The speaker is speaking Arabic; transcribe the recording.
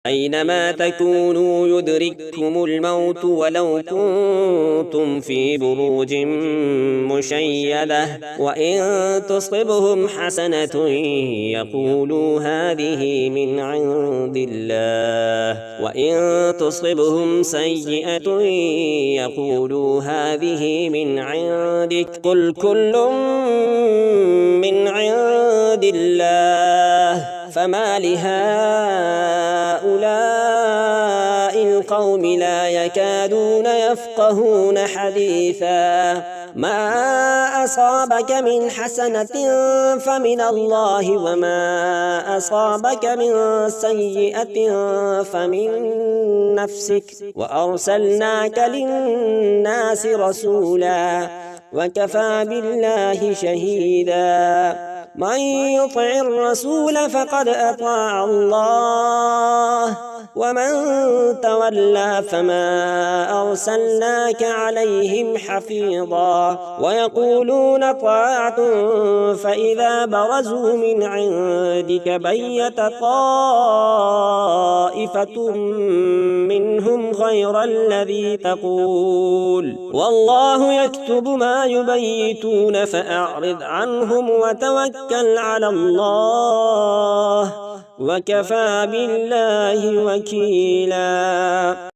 أينما تكونوا يدرككم الموت ولو كنتم في بروج مشيدة وإن تصبهم حسنة يقولوا هذه من عند الله وإن تصبهم سيئة يقولوا هذه من عندك قل كل من عند الله فما لهؤلاء القوم لا يكادون يفقهون حديثا ما أصابك من حسنة فمن الله وما أصابك من سيئة فمن نفسك وأرسلناك للناس رسولا وكفى بالله شهيدا من يطع الرسول فقد أطاع الله ومن تولى فما أرسلناك عليهم حفيظا ويقولون طاعة فإذا برزوا من عندك بيت طائفة منهم غير الذي تقول والله يكتب ما يبيتون فأعرض عنهم وتوكل على الله وكفى بالله وكيلا.